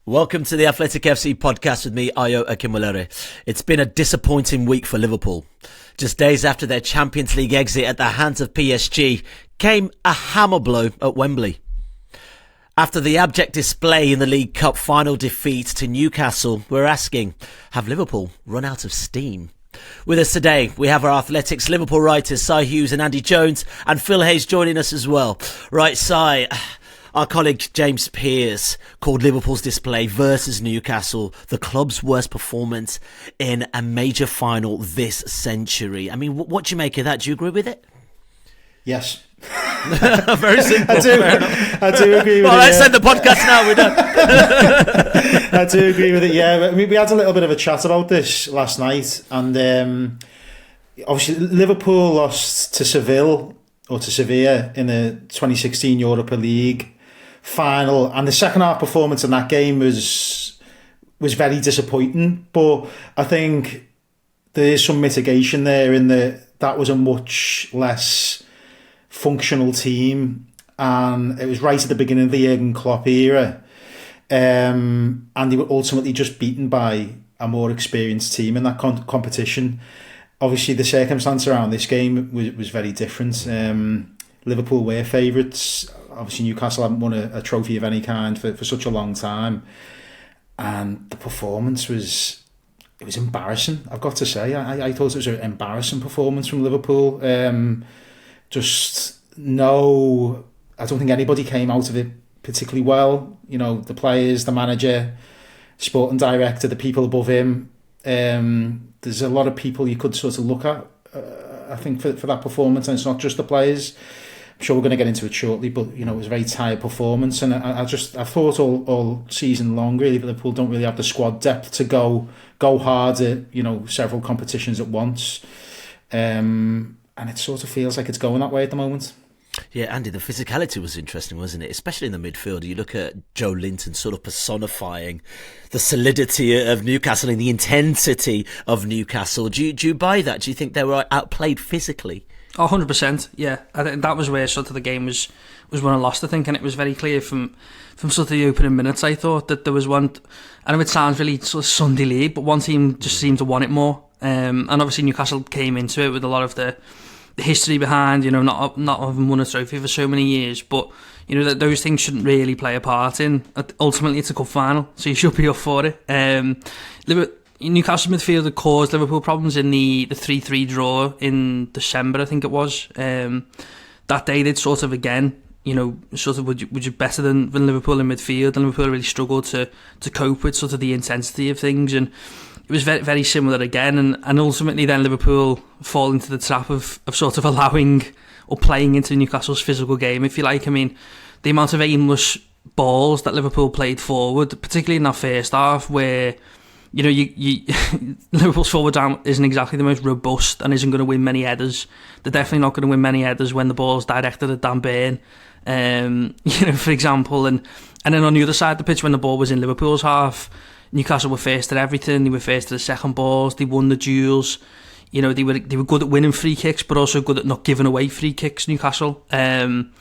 Welcome to the Athletic FC podcast with me, Ayo Akinwolere. It's been a disappointing week for Liverpool. Just days after their Champions League exit at the hands of PSG came a hammer blow at Wembley. After the abject display in the League Cup final defeat to Newcastle, we're asking, have Liverpool run out of steam? With us today, we have our Athletics Liverpool writers, Si Hughes and Andy Jones, and Phil Hayes joining us as well. Right, Si, our colleague James Pearce called Liverpool's display versus Newcastle the club's worst performance in a major final this century. I mean, what do you make of that? Do you agree with it? Yes. Very simple. I do agree with it. Well, let's end the podcast now. We're done. I do agree with it, yeah. We had a little bit of a chat about this last night, and obviously Liverpool lost to Sevilla in the 2016 Europa League final, and the second half performance in that game was very disappointing. But I think there is some mitigation there in that was a much less functional team, and it was right at the beginning of the Jurgen Klopp era, and they were ultimately just beaten by a more experienced team in that competition. Obviously, the circumstance around this game was very different. Liverpool were favourites. Obviously, Newcastle haven't won a trophy of any kind for such a long time, and the performance was embarrassing. I've got to say, I thought it was an embarrassing performance from Liverpool. I don't think anybody came out of it particularly well. You know, the players, the manager, sporting director, the people above him. There's a lot of people you could sort of look at, I think, for that performance, and it's not just the players. I'm sure we're going to get into it shortly, but you know, it was a very tired performance, and I thought all season long, really, Liverpool don't really have the squad depth to go hard at, you know, several competitions at once, and it sort of feels like it's going that way at the moment. Yeah, Andy, the physicality was interesting, wasn't it? Especially in the midfield. You look at Joe Linton sort of personifying the solidity of Newcastle and the intensity of Newcastle. Do you buy that? Do you think they were outplayed physically? 100%, yeah. I think that was where sort of the game was won and lost, I think, and it was very clear from sort of the opening minutes, I thought, that there was one. I know it sounds really sort of Sunday league, but one team just seemed to want it more. And obviously Newcastle came into it with a lot of the history behind, you know, not having won a trophy for so many years, but you know that those things shouldn't really play a part in. Ultimately, it's a cup final, so you should be up for it. Newcastle midfield had caused Liverpool problems in the 3-3 draw in December, I think it was. That day they'd sort of again, you know, sort of would you better than Liverpool in midfield, and Liverpool really struggled to cope with sort of the intensity of things, and it was very, very similar again, and ultimately then Liverpool fall into the trap of sort of allowing or playing into Newcastle's physical game, if you like. I mean, the amount of aimless balls that Liverpool played forward, particularly in that first half, where you know, Liverpool's forward line isn't exactly the most robust and isn't going to win many headers. They're definitely not going to win many headers when the ball's directed at Dan Burn, you know, for example. And then on the other side of the pitch, when the ball was in Liverpool's half, Newcastle were first at everything. They were first at the second balls. They won the duels. You know, they were good at winning free kicks, but also good at not giving away free kicks, Newcastle. In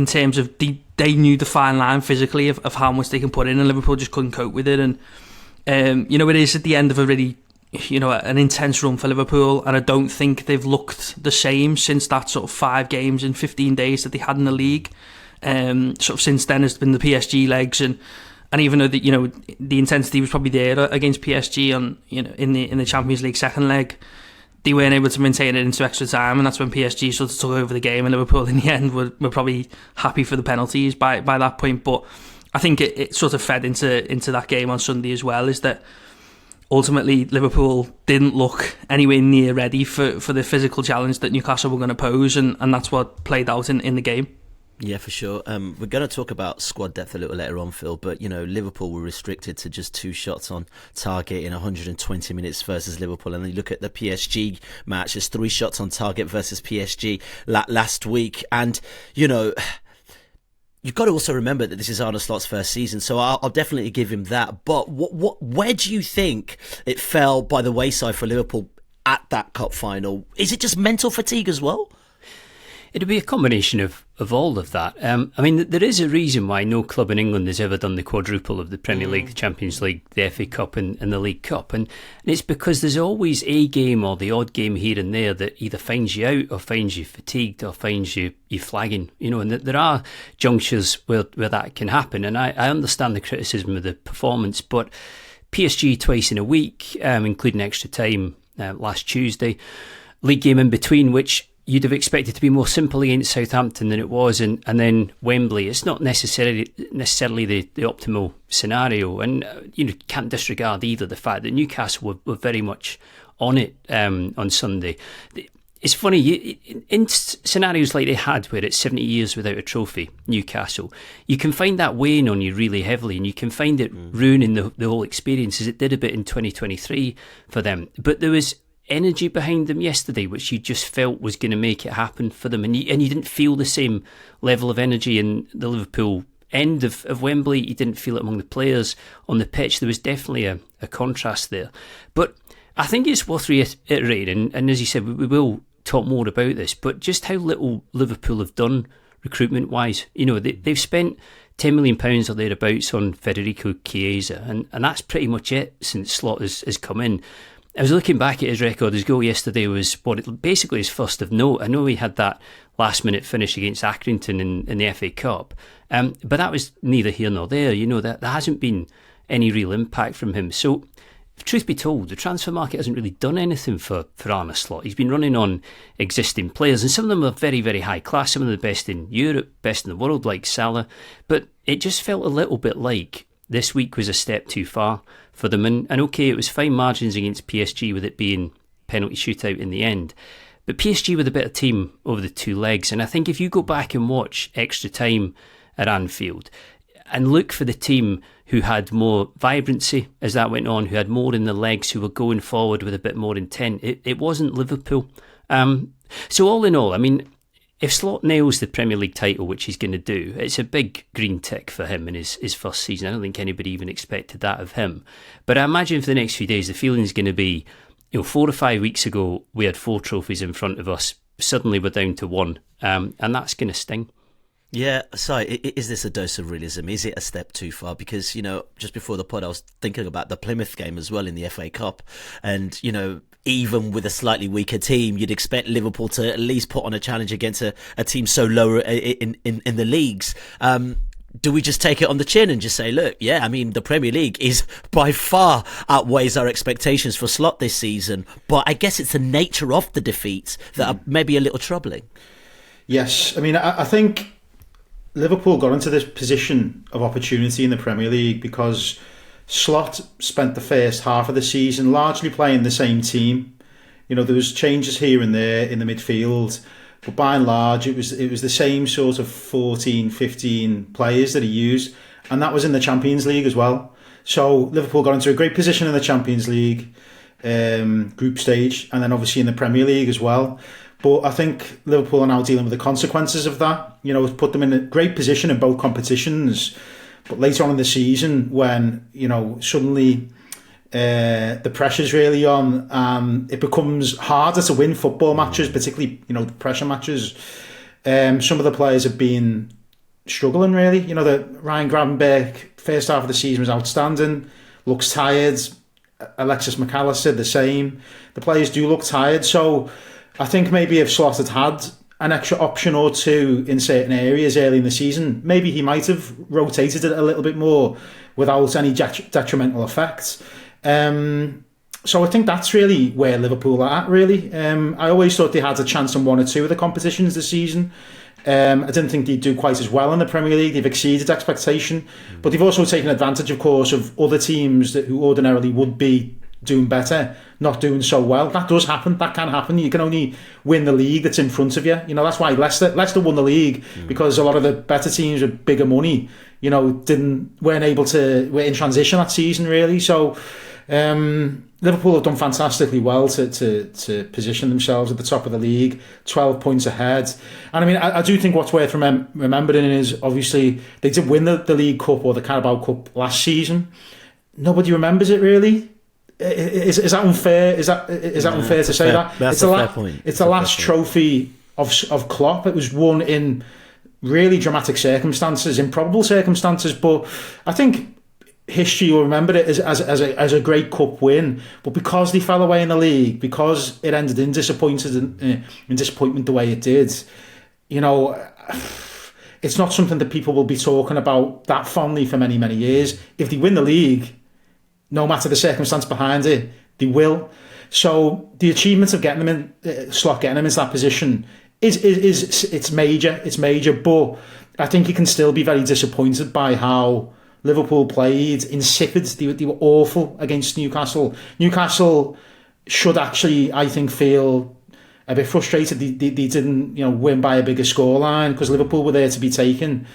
terms of they knew the fine line physically of how much they can put in, and Liverpool just couldn't cope with it. And you know, it is at the end of a really, you know, an intense run for Liverpool, and I don't think they've looked the same since that sort of 5 games in 15 days that they had in the league. Sort of since then has been the PSG legs, and even though you know the intensity was probably there against PSG on, you know, in the Champions League second leg, they weren't able to maintain it into extra time, and that's when PSG sort of took over the game, and Liverpool in the end were probably happy for the penalties by that point. But I think it sort of fed into that game on Sunday as well, is that ultimately Liverpool didn't look anywhere near ready for the physical challenge that Newcastle were going to pose, and that's what played out in the game. Yeah, for sure. We're going to talk about squad depth a little later on, Phil, but you know, Liverpool were restricted to just 2 shots on target in 120 minutes versus Liverpool, and then you look at the PSG match, there's 3 shots on target versus PSG last week, and you know, you've got to also remember that this is Arne Slot's first season, so I'll definitely give him that. But where do you think it fell by the wayside for Liverpool at that cup final? Is it just mental fatigue as well? It'd be a combination of all of that. I mean, there is a reason why no club in England has ever done the quadruple of the Premier League, the Champions League, the FA Cup and the League Cup. And it's because there's always a game or the odd game here and there that either finds you out or finds you fatigued or finds you flagging. And there are junctures where that can happen. And I understand the criticism of the performance, but PSG twice in a week, including extra time last Tuesday, league game in between, which you'd have expected to be more simple against Southampton than it was, and then Wembley. It's not necessarily the optimal scenario, and can't disregard either the fact that Newcastle were very much on it on Sunday. It's funny, in scenarios like they had where it's 70 years without a trophy, Newcastle, you can find that weighing on you really heavily, and you can find it ruining the whole experience, as it did a bit in 2023 for them. But there was energy behind them yesterday, which you just felt was going to make it happen for them, and you didn't feel the same level of energy in the Liverpool end of Wembley. You didn't feel it among the players on the pitch. There was definitely a contrast there. But I think it's worth reiterating, and as you said, we will talk more about this, but just how little Liverpool have done recruitment wise. They've spent £10 million or thereabouts on Federico Chiesa, and that's pretty much it since Slot has come in. I was looking back at his record. His goal yesterday was basically his first of note. I know he had that last-minute finish against Accrington in the FA Cup, but that was neither here nor there. That there hasn't been any real impact from him. So, truth be told, the transfer market hasn't really done anything for Arne Slot. He's been running on existing players, and some of them are very, very high class. Some of the best in Europe, best in the world, like Salah. But it just felt a little bit like this week was a step too far for them. And okay, it was fine margins against PSG with it being penalty shootout in the end. But PSG were the better team over the two legs. And I think if you go back and watch extra time at Anfield and look for the team who had more vibrancy as that went on, who had more in the legs, who were going forward with a bit more intent, it wasn't Liverpool. So all in all, I mean, if Slot nails the Premier League title, which he's going to do, it's a big green tick for him in his first season. I don't think anybody even expected that of him. But I imagine for the next few days, the feeling is going to be, 4 or 5 weeks ago, we had 4 trophies in front of us. Suddenly we're down to 1. And that's going to sting. Yeah, so is this a dose of realism? Is it a step too far? Because, just before the pod, I was thinking about the Plymouth game as well in the FA Cup. And, even with a slightly weaker team, you'd expect Liverpool to at least put on a challenge against a team so lower in the leagues. Do we just take it on the chin and just say, look, the Premier League is by far outweighs our expectations for Slot this season. But I guess it's the nature of the defeats that are maybe a little troubling. Yes, I think Liverpool got into this position of opportunity in the Premier League because Slot spent the first half of the season largely playing the same team. There was changes here and there in the midfield, but by and large it was the same sort of 14, 15 players that he used, and that was in the Champions League as well. So Liverpool got into a great position in the Champions League group stage, and then obviously in the Premier League as well. But I think Liverpool are now dealing with the consequences of that. It's put them in a great position in both competitions. But later on in the season, when, suddenly the pressure's really on, it becomes harder to win football matches, particularly, the pressure matches. Some of the players have been struggling, really. The Ryan Gravenberch, first half of the season was outstanding, looks tired. Alexis McAllister, the same. The players do look tired. So I think maybe if Slot had an extra option or two in certain areas early in the season, maybe he might have rotated it a little bit more without any detrimental effects. So I think that's really where Liverpool are at, really. I always thought they had a chance in 1 or 2 of the competitions this season. I didn't think they'd do quite as well in the Premier League. They've exceeded expectation, but they've also taken advantage, of course, of other teams who ordinarily would be doing better, not doing so well. That does happen. That can happen. You can only win the league that's in front of you. That's why Leicester won the league, because a lot of the better teams with bigger money, weren't able to. Were in transition that season, really. So Liverpool have done fantastically well to position themselves at the top of the league, 12 points ahead. And I do think what's worth remembering is obviously they did win the League Cup or the Carabao Cup last season. Nobody remembers it, really. Is that unfair? Is that unfair to say that? That's a fair point. It's the last trophy of Klopp. It was won in really dramatic circumstances, improbable circumstances, but I think history will remember it as a great cup win. But because they fell away in the league, because it ended in disappointment the way it did, you know, it's not something that people will be talking about that fondly for many, many years. If they win the league, no matter the circumstance behind it, they will. So the achievement of getting them into that position is it's major. It's major, but I think you can still be very disappointed by how Liverpool played. Insipid. They were awful against Newcastle. Newcastle should actually, I think, feel a bit frustrated. They didn't, win by a bigger scoreline because Liverpool were there to be taken.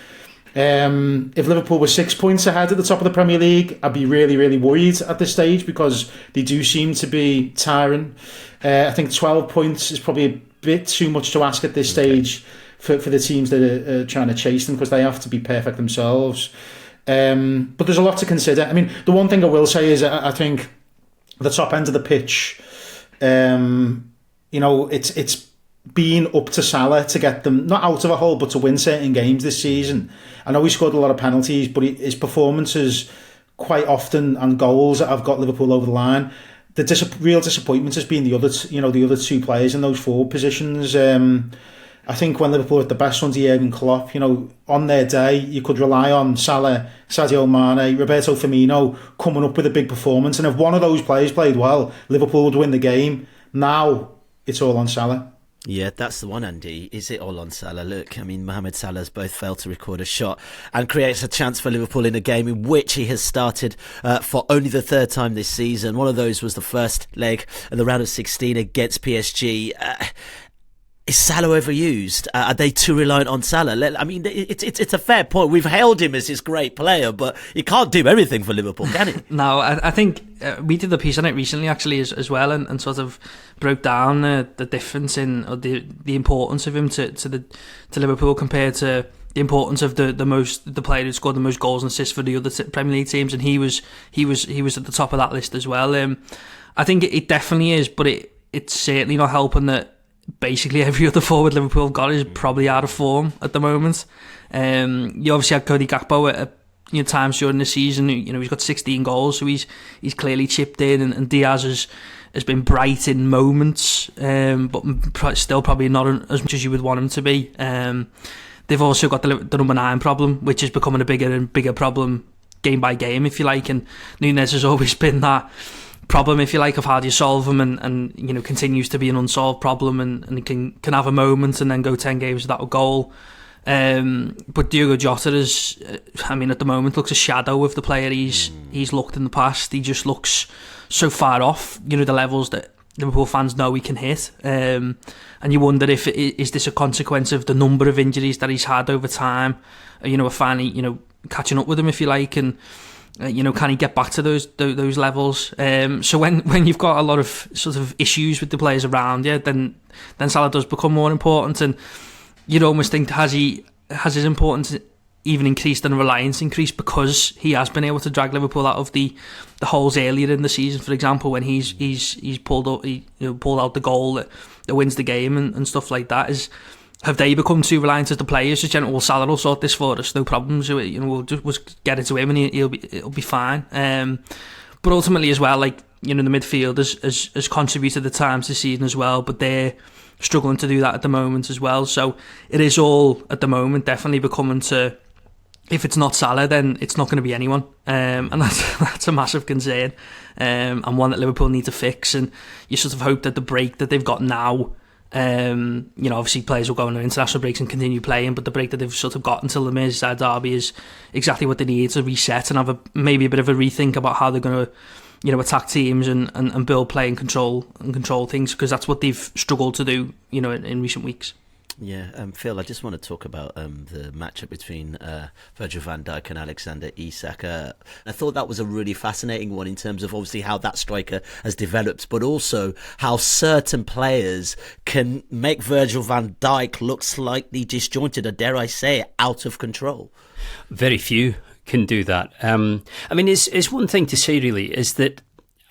If Liverpool were 6 points ahead at the top of the Premier League, I'd be really, really worried at this stage because they do seem to be tiring. I think 12 points is probably a bit too much to ask at this stage for the teams that are trying to chase them because they have to be perfect themselves. But there's a lot to consider. I mean, the one thing I will say is I think the top end of the pitch, it's been up to Salah to get them not out of a hole but to win certain games this season. I know he scored a lot of penalties, but his performances quite often and goals that have got Liverpool over the line. The real disappointment has been the other two players in those forward positions. I think when Liverpool were at the best under Jurgen Klopp, on their day you could rely on Salah, Sadio Mane, Roberto Firmino coming up with a big performance, and if one of those players played well, Liverpool would win the game. Now it's all on Salah. Yeah, that's the one, Andy. Is it all on Salah? Look, I mean, Mohamed Salah's both failed to record a shot and creates a chance for Liverpool in a game in which he has started for only the third time this season. One of those was the first leg of the round of 16 against PSG. Is Salah overused? Are they too reliant on Salah? I mean, it's a fair point. We've hailed him as this great player, but he can't do everything for Liverpool, can he? No, I think we did the piece on it recently, actually, as well, and sort of broke down the difference in the importance of him to Liverpool compared to the importance of the player who scored the most goals and assists for the other Premier League teams, and he was at the top of that list as well. I think it definitely is, but it's certainly not helping that basically every other forward Liverpool have got is probably out of form at the moment. You obviously had Cody Gakpo at times during the season. He's got 16 goals, so he's clearly chipped in, and Diaz has been bright in moments, but still probably not as much as you would want him to be. They've also got the number 9 problem, which is becoming a bigger and bigger problem game by game, if you like, and Núñez has always been that problem, if you like, of how do you solve them, and continues to be an unsolved problem, and he can have a moment and then go 10 games without a goal. But Diogo Jota is, at the moment, looks a shadow of the player he's looked in the past. He just looks so far off, the levels that Liverpool fans know he can hit. And you wonder if is this a consequence of the number of injuries that he's had over time, are finally, catching up with him, if you like, and can he get back to those levels? So when you've got a lot of sort of issues with the players around you, then Salah does become more important, and you'd almost think has his importance even increased and reliance increased because he has been able to drag Liverpool out of the holes earlier in the season. For example, when he's pulled out the goal that wins the game and stuff like that. Have they become too reliant as the players? Just General Salah will sort this for us, no problems. We'll just get it to him and it'll be fine. But ultimately as well, the midfield has contributed at times this season as well, but they're struggling to do that at the moment as well. So it is all at the moment definitely becoming to, if it's not Salah, then it's not going to be anyone, and that's a massive concern, and one that Liverpool need to fix. And you sort of hope that the break that they've got now, obviously players will go on international breaks and continue playing, but the break that they've sort of got until the Merseyside derby is exactly what they need to reset and have maybe a bit of a rethink about how they're going to attack teams and build play and control things, because that's what they've struggled to do in recent weeks. Yeah, Phil, I just want to talk about the matchup between Virgil van Dijk and Alexander Isak. I thought that was a really fascinating one in terms of obviously how that striker has developed, but also how certain players can make Virgil van Dijk look slightly disjointed, or dare I say it, out of control. Very few can do that. It's one thing to say really, is that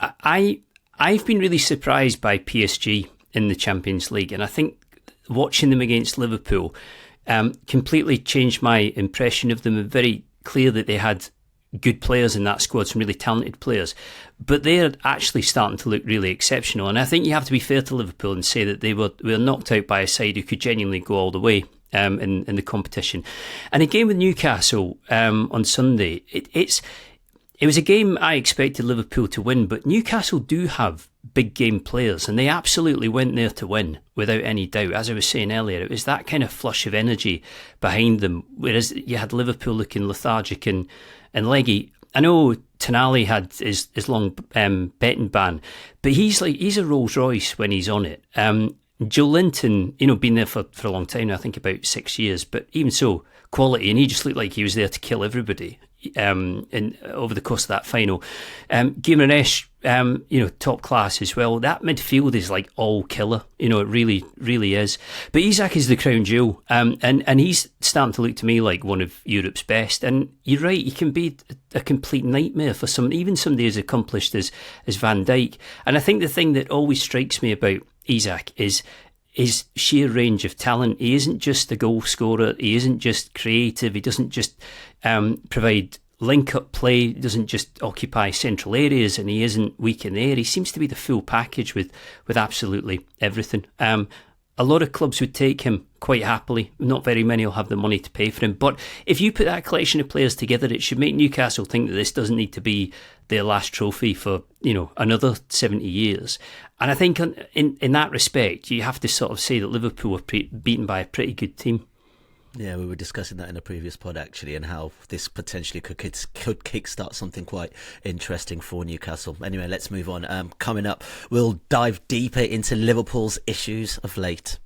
I've been really surprised by PSG in the Champions League, and I think watching them against Liverpool completely changed my impression of them. Very clear that they had good players in that squad, some really talented players, but they're actually starting to look really exceptional. And I think you have to be fair to Liverpool and say that they were knocked out by a side who could genuinely go all the way in the competition. And a game with Newcastle on Sunday, it was a game I expected Liverpool to win, but Newcastle do have big game players, and they absolutely went there to win without any doubt. As I was saying earlier, it was that kind of flush of energy behind them, whereas you had Liverpool looking lethargic and leggy. I know Tonali had his long betting ban, but he's a Rolls Royce when he's on it. Joe Linton, been there for a long time now, I think about 6 years, but even so, quality, and he just looked like he was there to kill everybody over the course of that final. Gimenez, top class as well. That midfield is like all killer, it really, really is. But Isak is the crown jewel, and he's starting to look to me like one of Europe's best. And you're right, he can be a complete nightmare for even somebody as accomplished as Van Dijk. And I think the thing that always strikes me about Isak is his sheer range of talent. He isn't just a goal scorer, he isn't just creative, he doesn't just provide link-up play, he doesn't just occupy central areas, and he isn't weak in the air. He seems to be the full package with absolutely everything. A lot of clubs would take him quite happily. Not very many will have the money to pay for him. But if you put that collection of players together, it should make Newcastle think that this doesn't need to be their last trophy for, another 70 years. And I think in that respect, you have to sort of say that Liverpool were beaten by a pretty good team. Yeah, we were discussing that in a previous pod actually, and how this potentially could kickstart something quite interesting for Newcastle. Anyway, let's move on. Coming up, we'll dive deeper into Liverpool's issues of late.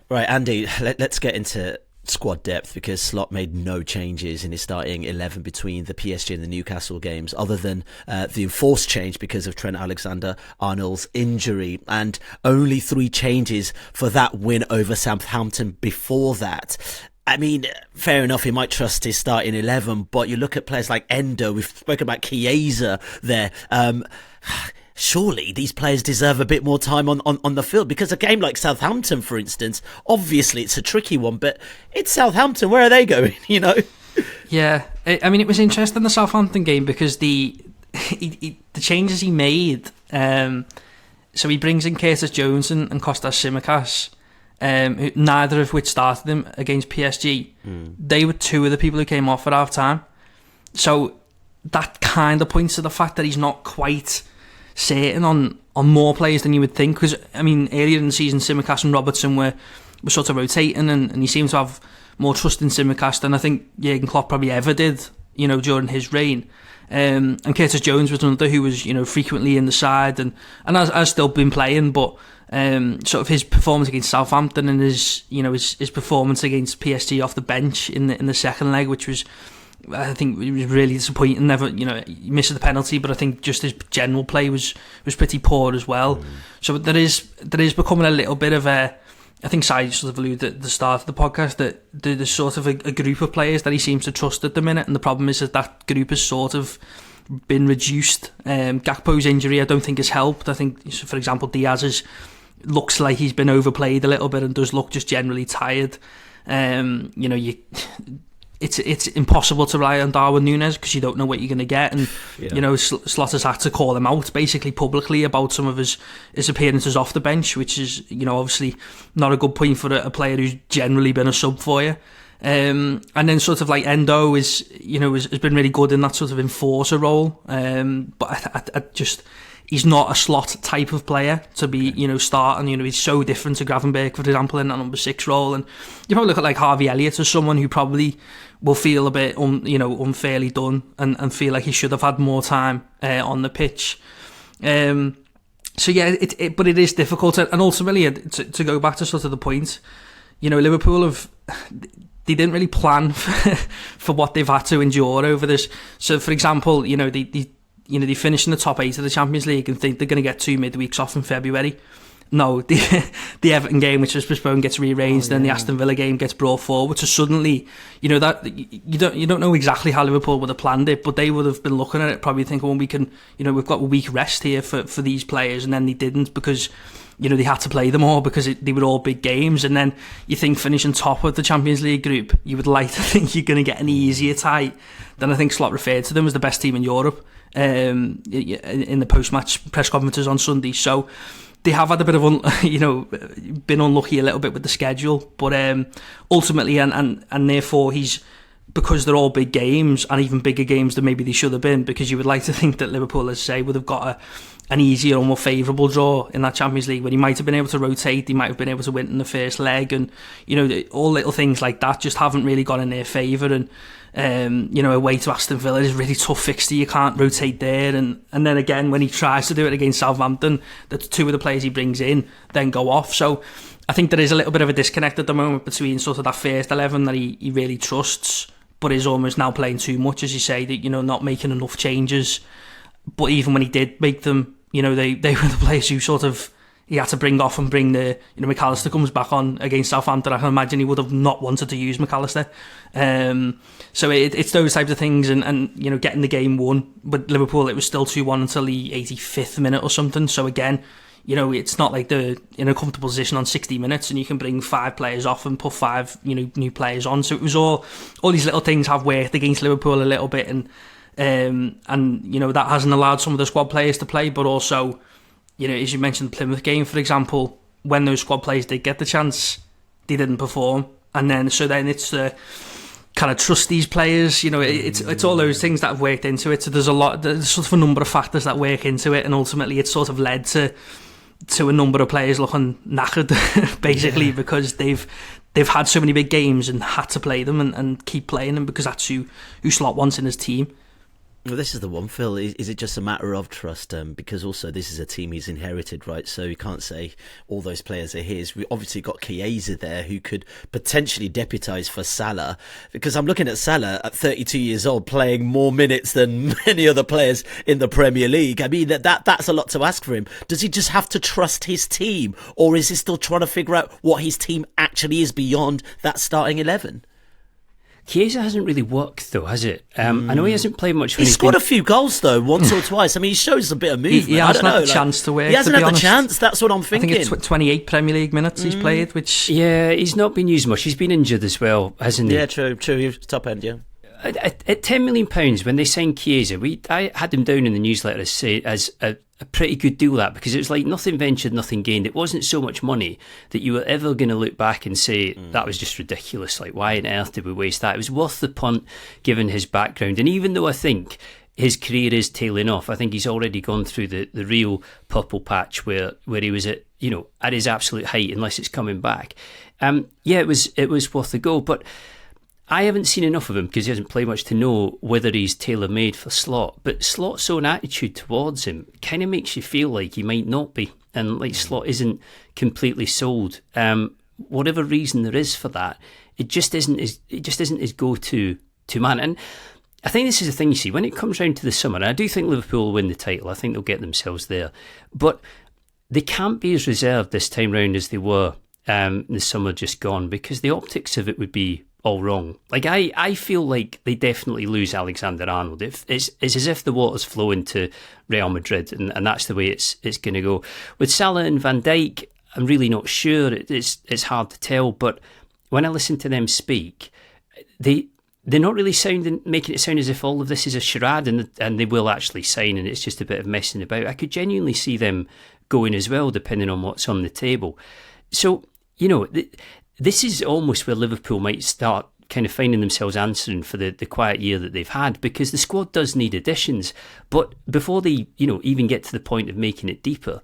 Right, Andy, let's get into squad depth, because Slot made no changes in his starting 11 between the PSG and the Newcastle games, other than the enforced change because of Trent Alexander-Arnold's injury, and only 3 changes for that win over Southampton before that. I mean, fair enough, he might trust his starting 11, but you look at players like Endo, we've spoken about Chiesa there. Surely these players deserve a bit more time on the field, because a game like Southampton, for instance, obviously it's a tricky one, but it's Southampton. Where are they going? Yeah, I mean, it was interesting, the Southampton game, because the changes he made. So he brings in Curtis Jones and Kostas Tsimikas, neither of which started him against PSG. They were 2 of the people who came off at half time. So that kind of points to the fact that he's not quite certain on more players than you would think, because I mean, earlier in the season Tsimikas and Robertson were sort of rotating, and he seemed to have more trust in Tsimikas than I think Jurgen Klopp probably ever did, during his reign. And Curtis Jones was another who was frequently in the side and has still been playing, but sort of his performance against Southampton and his performance against PSG off the bench in the second leg, which was, I think, it was really disappointing. Never, he missed the penalty, but I think just his general play was pretty poor as well. So there is becoming a little bit of a, I think Si sort of alluded at the start of the podcast that there's sort of a group of players that he seems to trust at the minute, and the problem is that group has sort of been reduced. Gakpo's injury, I don't think has helped. I think, for example, Diaz looks like he's been overplayed a little bit and does look just generally tired. It's impossible to rely on Darwin Núñez because you don't know what you're going to get, and Slotter's had to call him out basically publicly about some of his appearances off the bench, which is obviously not a good point for a player who's generally been a sub for you. And then sort of like Endo has been really good in that sort of enforcer role, but I just, he's not a slot type of player to be, starting. He's so different to Gravenberch, for example, in that number 6 role. And you probably look at like Harvey Elliott as someone who probably will feel a bit, unfairly done and feel like he should have had more time on the pitch. So yeah, but it is difficult. And ultimately, to go back to sort of the point, Liverpool they didn't really plan for what they've had to endure over this. So, for example, they finish in the top 8 of the Champions League and think they're going to get 2 midweeks off in February, No, the Everton game, which was postponed, gets rearranged, then the Aston Villa game gets brought forward. So suddenly, that you don't know exactly how Liverpool would have planned it, but they would have been looking at it, probably thinking, well, we can, we've got a week rest here for these players, and then they didn't because they had to play them all because they were all big games. And then you think finishing top of the Champions League group, you would like to think you're going to get an easier tie than I think Slot referred to them as the best team in Europe in the post-match press conferences on Sunday. So they have had a bit of been unlucky a little bit with the schedule, but ultimately and therefore because they're all big games and even bigger games than maybe they should have been, because you would like to think that Liverpool, as I say, would have got an easier or more favourable draw in that Champions League, where he might have been able to rotate, he might have been able to win in the first leg, and all little things like that just haven't really gone in their favour. And away to Aston Villa is a really tough fixture. You can't rotate there, and then again when he tries to do it against Southampton, the two of the players he brings in then go off. So I think there is a little bit of a disconnect at the moment between sort of that first 11 that he really trusts, but is almost now playing too much, as you say, that not making enough changes. But even when he did make them, they were the players who sort of he had to bring off and bring the McAllister comes back on against Southampton. I can imagine he would have not wanted to use McAllister. So it's those types of things, and getting the game won. But Liverpool, it was still 2-1 until the 85th minute or something. So again, it's not like they're in a comfortable position on 60 minutes and you can bring 5 players off and put 5 new players on. So it was all these little things have worked against Liverpool a little bit, and that hasn't allowed some of the squad players to play, but also as you mentioned, the Plymouth game, for example, when those squad players did get the chance, they didn't perform, and then it's the kind of trust these players. It's all those things that have worked into it. So there's sort of a number of factors that work into it, and ultimately it's sort of led to a number of players looking knackered, basically, because they've had so many big games and had to play them and keep playing them because that's who Slot wants in his team. Well, this is the one, Phil. Is it just a matter of trust? Because also this is a team he's inherited, right? So you can't say all those players are his. We obviously got Chiesa there who could potentially deputise for Salah. Because I'm looking at Salah at 32 years old playing more minutes than many other players in the Premier League. I mean, that's a lot to ask for him. Does he just have to trust his team? Or is he still trying to figure out what his team actually is beyond that starting 11? Chiesa hasn't really worked though, has it? I know he hasn't played much. He's scored a few goals though, once or twice. I mean, he shows a bit of movement. He hasn't had the chance to work. He hasn't had the chance. That's what I'm thinking. I think it's 28 Premier League minutes he's played, which he's not been used much. He's been injured as well, hasn't he? Yeah, true. He was top end, yeah. At £10 million, when they signed Chiesa, I had him down in the newsletter as a pretty good deal, that, because it was like nothing ventured, nothing gained. It wasn't so much money that you were ever going to look back and say that was just ridiculous. Like, why on earth did we waste that? It was worth the punt given his background. And even though I think his career is tailing off, I think he's already gone through the real purple patch where he was at his absolute height, unless it's coming back. It was worth a go, but I haven't seen enough of him because he hasn't played much to know whether he's tailor-made for Slot. But Slot's own attitude towards him kind of makes you feel like he might not be, and like Slot isn't completely sold. Whatever reason there is for that, it just isn't his go-to man. And I think this is the thing, you see, when it comes round to the summer, and I do think Liverpool will win the title. I think they'll get themselves there, but they can't be as reserved this time round as they were the summer just gone, because the optics of it would be all wrong. Like, I feel like they definitely lose Alexander-Arnold. It's as if the water's flowing to Real Madrid, and that's the way it's going to go. With Salah and Van Dijk, I'm really not sure. It's hard to tell, but when I listen to them speak, they're not really making it sound as if all of this is a charade and they will actually sign and it's just a bit of messing about. I could genuinely see them going as well, depending on what's on the table. So, this is almost where Liverpool might start kind of finding themselves answering for the quiet year that they've had, because the squad does need additions. But before they, even get to the point of making it deeper,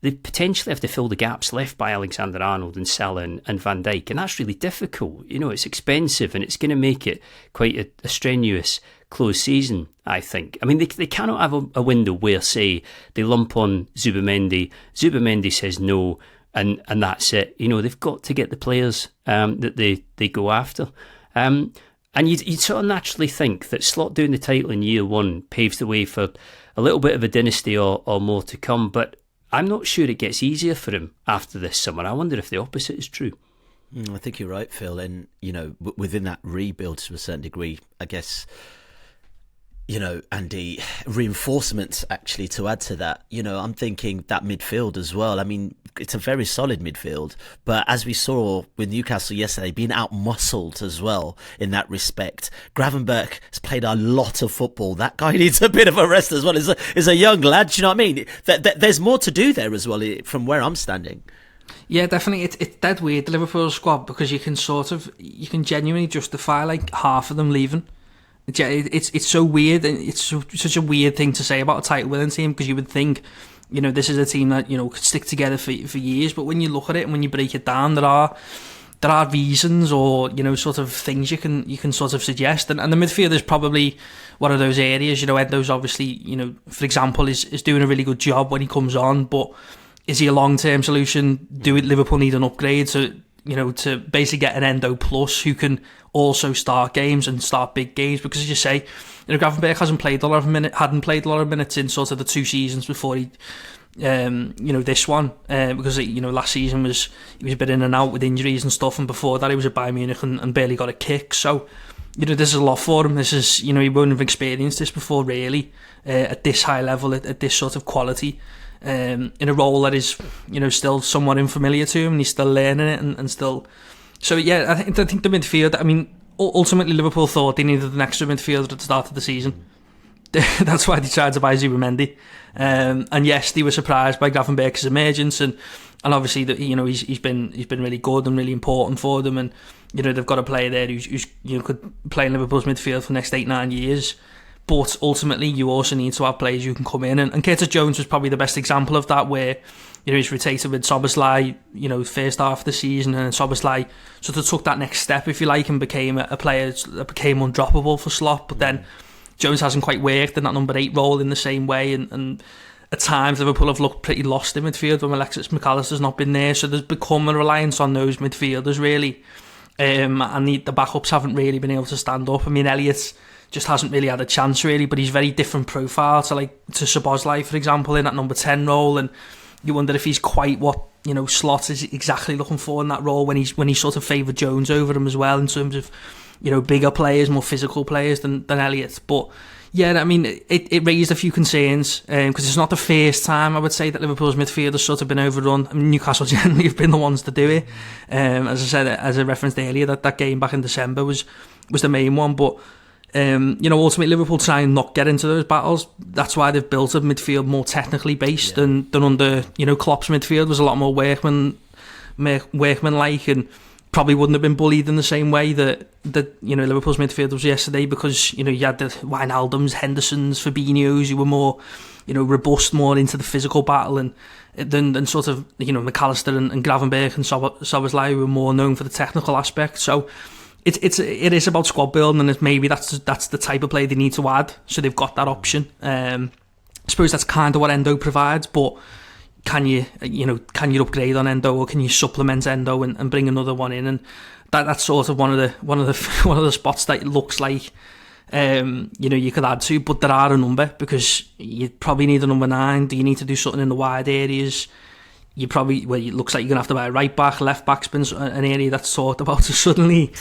they potentially have to fill the gaps left by Alexander-Arnold and Salah and Van Dijk. And that's really difficult. It's expensive and it's going to make it quite a strenuous close season, I think. I mean, they cannot have a window where, say, they lump on Zubimendi says no, and that's it. They've got to get the players that they go after. And you'd sort of naturally think that Slot doing the title in year one paves the way for a little bit of a dynasty or more to come. But I'm not sure it gets easier for him after this summer. I wonder if the opposite is true. I think you're right, Phil. And, within that rebuild to a certain degree, I guess, and the reinforcements actually to add to that, I'm thinking that midfield as well. I mean, it's a very solid midfield, but as we saw with Newcastle yesterday, being out-muscled as well in that respect. Gravenberch has played a lot of football. That guy needs a bit of a rest as well. He's a young lad, do you know what I mean? There's more to do there as well from where I'm standing. Yeah, definitely. It's dead weird, the Liverpool squad, because you can genuinely justify like half of them leaving. It's so weird, and it's such a weird thing to say about a title-winning team, because you would think, this is a team that could stick together for years. But when you look at it and when you break it down, there are reasons or sort of things you can sort of suggest. And the midfield is probably one of those areas. Endo's obviously for example is doing a really good job when he comes on, but is he a long-term solution? Do Liverpool need an upgrade to basically get an Endo plus who can also start games and start big games? Because as you say, Gravenberch hadn't played a lot of minutes in sort of the 2 seasons before he this one, because last season he was a bit in and out with injuries and stuff, and before that he was at Bayern Munich and barely got a kick. So this is a lot for him. This is he wouldn't have experienced this before really, at this high level, at this sort of quality. In a role that is still somewhat unfamiliar to him, and he's still learning it and still. So yeah, I think the midfield, I mean, ultimately Liverpool thought they needed an extra midfielder at the start of the season. That's why they tried to buy Zubimendi, and yes, they were surprised by Gravenberch's emergence, and obviously that he's been really good and really important for them, and they've got a player there who's could play in Liverpool's midfield for the next 8-9 years. But ultimately, you also need to have players who can come in, and Curtis Jones was probably the best example of that, where he's rotated with Szoboszlai, first half of the season, and Szoboszlai sort of took that next step, if you like, and became a player that became undroppable for Slot. But then Jones hasn't quite worked in that number 8 role in the same way, and at times Liverpool have looked pretty lost in midfield when Alexis McAllister's not been there. So there's become a reliance on those midfielders really, and the backups haven't really been able to stand up. I mean, Elliott just hasn't really had a chance really, but he's very different profile to Szoboszlai, for example, in that number 10 role, and you wonder if he's quite what Slot is exactly looking for in that role, when he sort of favoured Jones over him as well in terms of bigger players, more physical players than Elliott. But yeah, I mean, it raised a few concerns, because it's not the first time I would say that Liverpool's midfield has sort of been overrun. I mean, Newcastle generally have been the ones to do it. As I said, as I referenced earlier, that game back in December was the main one, but ultimately Liverpool try and not get into those battles. That's why they've built a midfield more technically based than under Klopp's midfield was a lot more workman-like, and probably wouldn't have been bullied in the same way that Liverpool's midfield was yesterday, because you had the Wijnaldums, Hendersons, Fabinhos who were more robust, more into the physical battle, and than sort of McAllister and Gravenberch and Szoboszlai who were more known for the technical aspect. So it is about squad building, and maybe that's the type of play they need to add, so they've got that option. I suppose that's kind of what Endo provides, but can you upgrade on Endo, or can you supplement Endo and bring another one in? And that's sort of one of the spots that it looks like you could add to, but there are a number, because you probably need a number 9. Do you need to do something in the wide areas? It looks like you're going to have to buy a right back. Left back's been an area that's thought about, so suddenly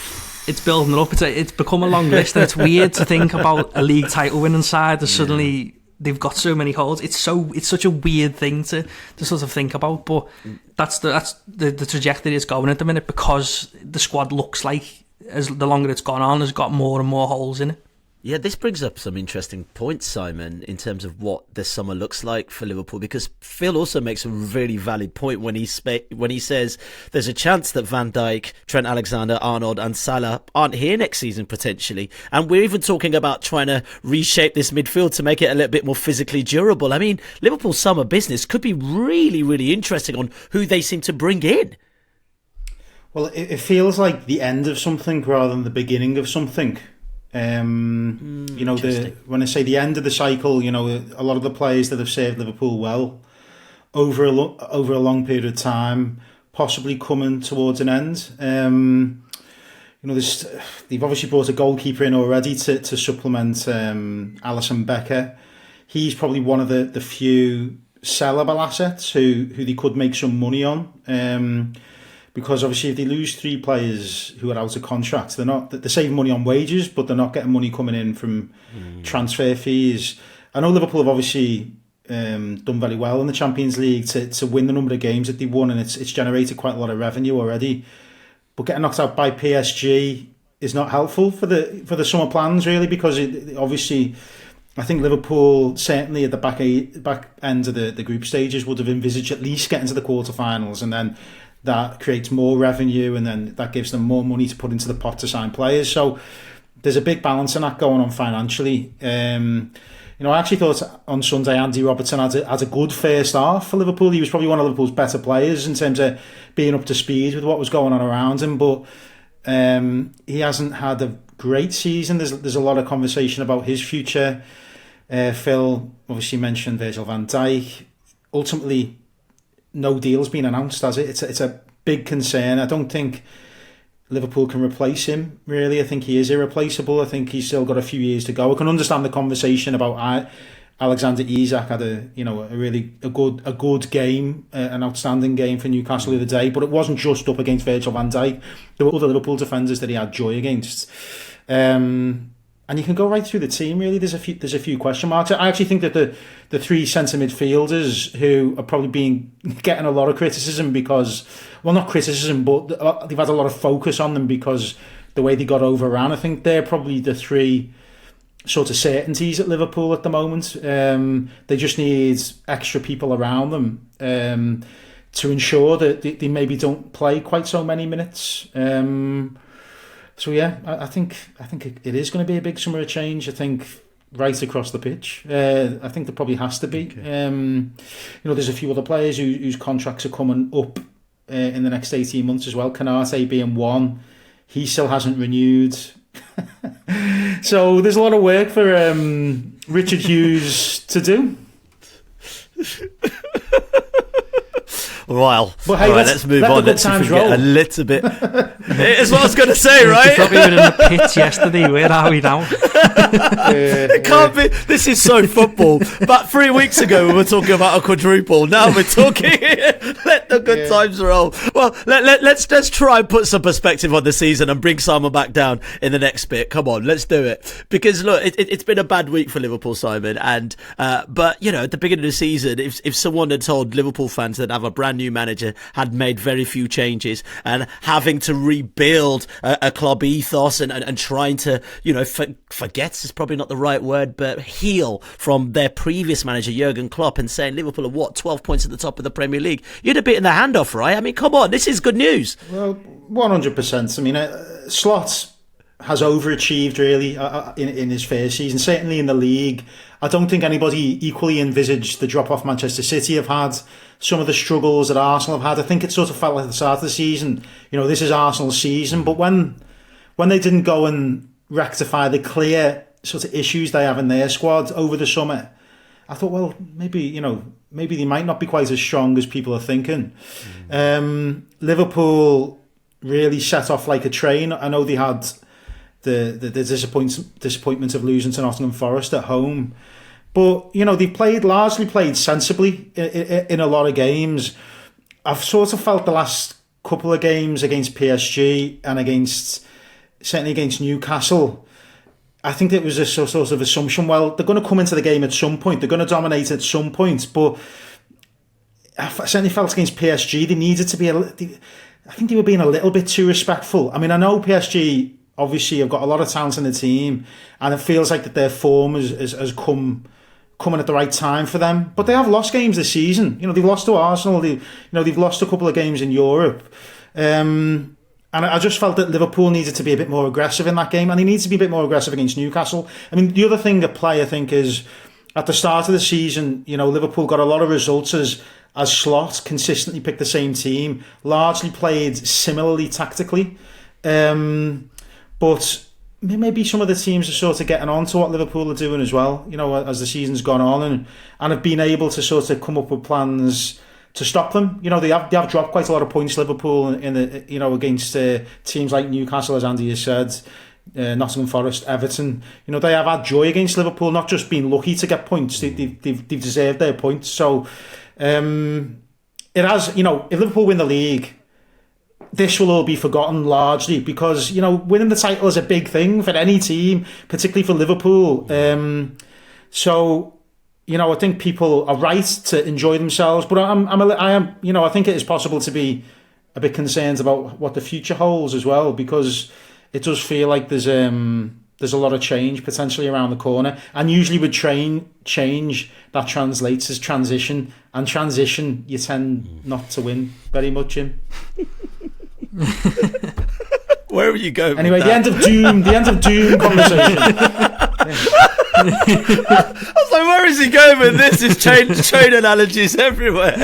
it's building up. It's become a long list, and it's weird to think about a league title winning side that suddenly they've got so many holes. It's such a weird thing to sort of think about, but that's the trajectory it's going at the minute, because the squad looks like, as the longer it's gone on, has got more and more holes in it. Yeah, this brings up some interesting points, Simon, in terms of what the summer looks like for Liverpool, because Phil also makes a really valid point when he says there's a chance that Van Dijk, Trent Alexander-Arnold and Salah aren't here next season potentially, and we're even talking about trying to reshape this midfield to make it a little bit more physically durable. I mean, Liverpool's summer business could be really, really interesting on who they seem to bring in. Well, it feels like the end of something rather than the beginning of something. When I say the end of the cycle, a lot of the players that have served Liverpool well over a long period of time, possibly coming towards an end. They've obviously brought a goalkeeper in already to supplement Alisson Becker. He's probably one of the few sellable assets who they could make some money on. Because obviously if they lose 3 players who are out of contract, they're saving money on wages, but they're not getting money coming in from transfer fees. I know Liverpool have obviously done very well in the Champions League to win the number of games that they've won, and it's generated quite a lot of revenue already. But getting knocked out by PSG is not helpful for the summer plans, really, because obviously I think Liverpool, certainly at the back end of the group stages, would have envisaged at least getting to the quarterfinals, and then that creates more revenue, and then that gives them more money to put into the pot to sign players. So there's a big balance in that going on financially. I actually thought on Sunday Andy Robertson had a good first half for Liverpool. He was probably one of Liverpool's better players in terms of being up to speed with what was going on around him, but he hasn't had a great season. There's a lot of conversation about his future. Phil obviously mentioned Virgil van Dijk. Ultimately, no deal's been announced, has it? It's a big concern. I don't think Liverpool can replace him, really. I think he is irreplaceable. I think he's still got a few years to go. I can understand the conversation about Alexander Isak had a good game, an outstanding game for Newcastle the other day, but it wasn't just up against Virgil van Dijk. There were other Liverpool defenders that he had joy against. And you can go right through the team, really. There's a few question marks. I actually think that the 3 centre midfielders who are probably getting a lot of criticism because, well, not criticism, but they've had a lot of focus on them because the way they got overrun. I think they're probably the 3 sort of certainties at Liverpool at the moment. They just need extra people around them to ensure that they maybe don't play quite so many minutes. So yeah, I think it is going to be a big summer of change. I think right across the pitch. I think there probably has to be. Okay. There's a few other players whose contracts are coming up in the next 18 months as well. Kanate being one, he still hasn't renewed. So there's a lot of work for Richard Hughes to do. Well, but hey, all right, let's move on. Let's forget a little bit. It's what I was going to say, right? Probably were in the pits yesterday. Where are we now? It can't be. This is so football. But 3 weeks ago we were talking about a quadruple. Now we're talking. Let the good times roll. Well, let's try and put some perspective on the season and bring Simon back down in the next bit. Come on, let's do it. Because look, it's been a bad week for Liverpool, Simon. And but at the beginning of the season, if someone had told Liverpool fans that have a brand new manager, had made very few changes, and having to rebuild a club ethos and trying to forget is probably not the right word, but heal from their previous manager Jurgen Klopp, and saying Liverpool are 12 points at the top of the Premier League, you'd have bitten the hand off, right? I mean, come on, this is good news. Well, 100%. I mean, Slot has overachieved really in his first season, certainly in the league. I don't think anybody equally envisaged the drop-off Manchester City have had, some of the struggles that Arsenal have had. I think it sort of felt like the start of the season, this is Arsenal's season. But when they didn't go and rectify the clear sort of issues they have in their squad over the summer, I thought, well, maybe they might not be quite as strong as people are thinking. Liverpool really set off like a train. I know they had the disappointment of losing to Nottingham Forest at home, but they've largely played sensibly in a lot of games. I've sort of felt the last couple of games against PSG and certainly against Newcastle, I think it was a sort of assumption, well, they're going to come into the game at some point, they're going to dominate at some point, but I certainly felt against PSG they needed to be I think they were being a little bit too respectful. I mean, I know PSG obviously have got a lot of talent in the team, and it feels like that their form has coming at the right time for them. But they have lost games this season. They've lost to Arsenal. They've lost a couple of games in Europe. And I just felt that Liverpool needed to be a bit more aggressive in that game, and they need to be a bit more aggressive against Newcastle. I mean, the other thing at play, I think, is at the start of the season, Liverpool got a lot of results as Slot consistently picked the same team, largely played similarly tactically. But maybe some of the teams are sort of getting on to what Liverpool are doing as well, as the season's gone on, and have been able to sort of come up with plans to stop them. They have dropped quite a lot of points, Liverpool, in the against teams like Newcastle, as Andy has said. Nottingham Forest, Everton. You know, they have had joy against Liverpool, not just been lucky to get points. They've deserved their points. So it has, you know, if Liverpool win the league, this will all be forgotten largely because, you know, winning the title is a big thing for any team, particularly for Liverpool. So, you know, I think people are right to enjoy themselves, but I am, you know, I think it is possible to be a bit concerned about what the future holds as well, because it does feel like there's a lot of change potentially around the corner, and usually with change that translates as transition, and transition you tend not to win very much in. Where are you going? Anyway, the end of doom conversation. I was like, where is he going with this? There's train analogies everywhere.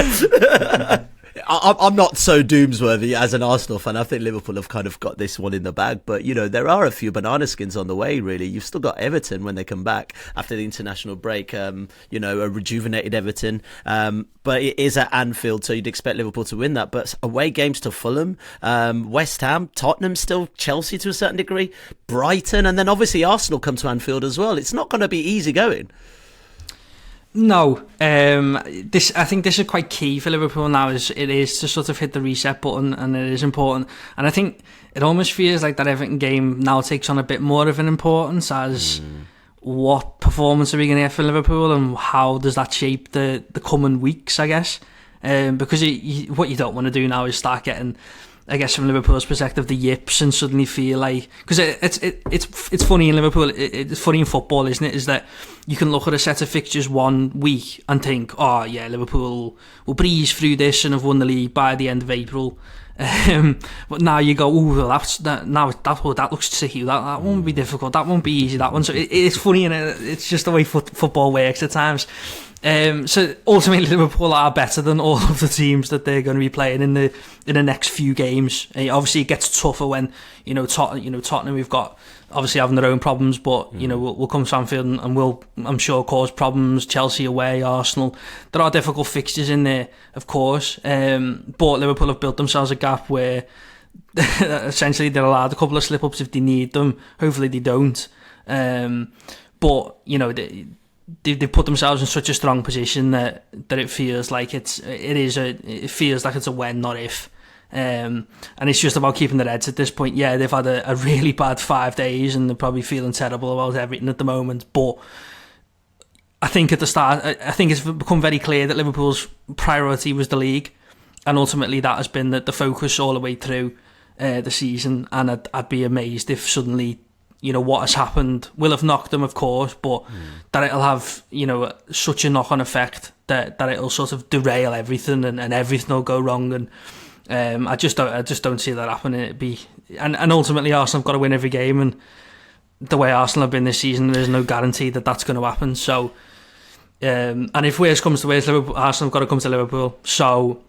I'm not so doomsworthy as an Arsenal fan. I think Liverpool have kind of got this one in the bag. But, you know, there are a few banana skins on the way, really. You've still got Everton when they come back after the international break, you know, a rejuvenated Everton. But it is at Anfield, so you'd expect Liverpool to win that. But away games to Fulham, West Ham, Tottenham still, Chelsea to a certain degree, Brighton, and then obviously Arsenal come to Anfield as well. It's not going to be easy going. No, I think this is quite key for Liverpool now. Is to sort of hit the reset button, and it is important. And I think it almost feels like that Everton game now takes on a bit more of an importance as what performance are we going to get for Liverpool, and how does that shape the coming weeks, I guess. Because what you don't want to do now is start getting, I guess, from Liverpool's perspective, the yips, and suddenly feel like, because it's funny in Liverpool, it's funny in football, isn't it? Is that you can look at a set of fixtures one week and think, oh yeah, Liverpool will breeze through this and have won the league by the end of April. But now you go, oh, well, that looks tricky. That won't be difficult. That won't be easy. That one. So it's funny, and it's just the way football works at times. So ultimately, Liverpool are better than all of the teams that they're going to be playing in the next few games. Obviously, it gets tougher when Tottenham. We've got obviously having their own problems, but we'll come to Anfield and will, I'm sure, cause problems. Chelsea away, Arsenal. There are difficult fixtures in there, of course. But Liverpool have built themselves a gap where essentially they're allowed a couple of slip ups if they need them. Hopefully, they don't. But you know. They've put themselves in such a strong position that it feels like it feels like it's a when, not if, and it's just about keeping their heads at this point. Yeah, they've had a really bad 5 days and they're probably feeling terrible about everything at the moment. But I think at the start, I think it's become very clear that Liverpool's priority was the league, and ultimately that has been the focus all the way through the season. And I'd be amazed if suddenly, you know, what has happened will have knocked them, of course, but that it'll have, you know, such a knock-on effect that it'll sort of derail everything, and everything will go wrong. And I just don't see that happening. It'd be and ultimately Arsenal have got to win every game, and the way Arsenal have been this season, there's no guarantee that that's going to happen. So, and if worse comes to worse, Arsenal have got to come to Liverpool. So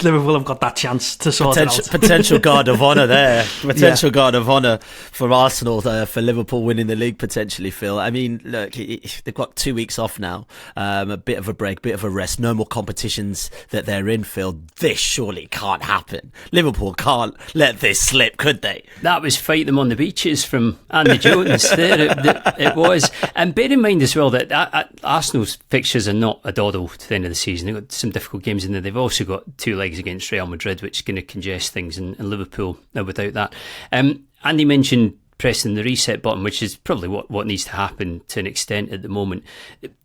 Liverpool have got that chance to sort it out. Potential guard of honour there. Potential guard of honour for Arsenal, for Liverpool winning the league potentially, Phil. I mean, look, they've got 2 weeks off now. A bit of a break, bit of a rest. No more competitions that they're in, Phil. This surely can't happen. Liverpool can't let this slip, could they? That was Fight Them on the Beaches from Andy Jones. It was. And bear in mind as well that Arsenal's fixtures are not a dawdle to the end of the season. They've got some difficult games in there. They've also got 2 legs against Real Madrid, which is going to congest things, and Liverpool without that. Andy mentioned pressing the reset button, which is probably what needs to happen to an extent at the moment.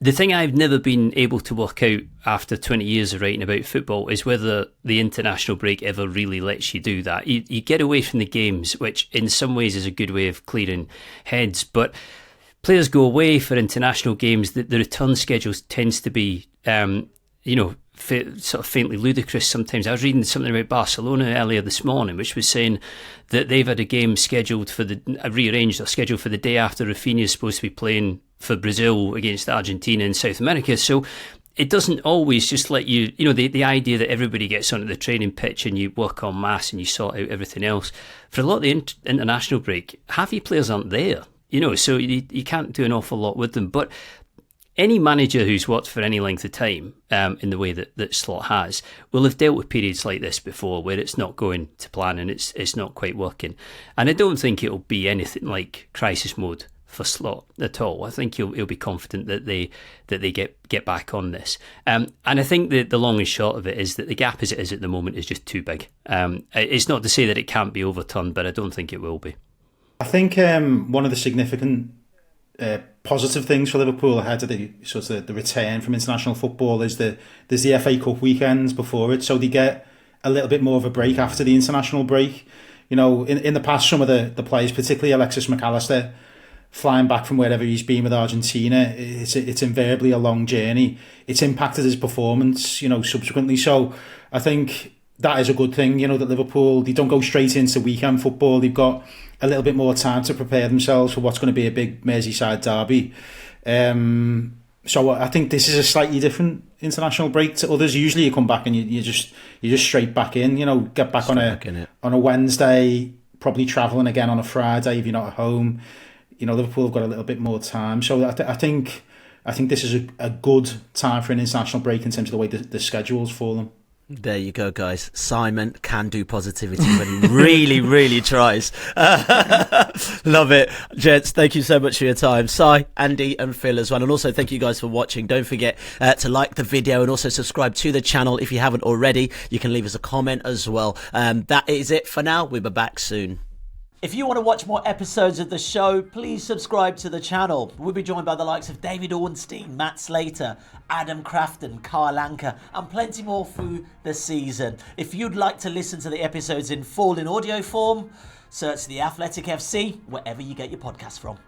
The thing I've never been able to work out after 20 years of writing about football is whether the international break ever really lets you do that. You get away from the games, which in some ways is a good way of clearing heads, but players go away for international games. The return schedule tends to be sort of faintly ludicrous sometimes. I was reading something about Barcelona earlier this morning, which was saying that they've had a game scheduled rearranged or scheduled for the day after Recine is supposed to be playing for Brazil against Argentina in South America. So it doesn't always just let you, the idea that everybody gets onto the training pitch and you work en masse and you sort out everything else. For a lot of the international break, half your players aren't there, so you can't do an awful lot with them. But any manager who's worked for any length of time, in the way that Slot has, will have dealt with periods like this before, where it's not going to plan and it's not quite working. And I don't think it'll be anything like crisis mode for Slot at all. I think he'll be confident that they get back on this. And I think the long and short of it is that the gap as it is at the moment is just too big. It's not to say that it can't be overturned, but I don't think it will be. I think one of the significant positive things for Liverpool ahead of the return from international football is there's the FA Cup weekends before it, so they get a little bit more of a break after the international break. You know, in the past, some of the players, particularly Alexis McAllister, flying back from wherever he's been with Argentina, it's invariably a long journey. It's impacted his performance, you know, subsequently. So I think that is a good thing, you know, that Liverpool, they don't go straight into weekend football. They've got a little bit more time to prepare themselves for what's going to be a big Merseyside derby. So I think this is a slightly different international break to others. Usually you come back and you're just straight back in, you know, get back on a Wednesday, probably travelling again on a Friday if you're not at home. You know, Liverpool have got a little bit more time. So I think this is a good time for an international break in terms of the way the schedule's for them. There you go, guys. Simon can do positivity, but he really, really tries. Love it. Gents, thank you so much for your time. Si, Andy and Phil as well. And also thank you guys for watching. Don't forget to like the video and also subscribe to the channel if you haven't already. You can leave us a comment as well. That is it for now. We'll be back soon. If you want to watch more episodes of the show, please subscribe to the channel. We'll be joined by the likes of David Ornstein, Matt Slater, Adam Crafton, Carl Anker, and plenty more through the season. If you'd like to listen to the episodes in full in audio form, search The Athletic FC wherever you get your podcasts from.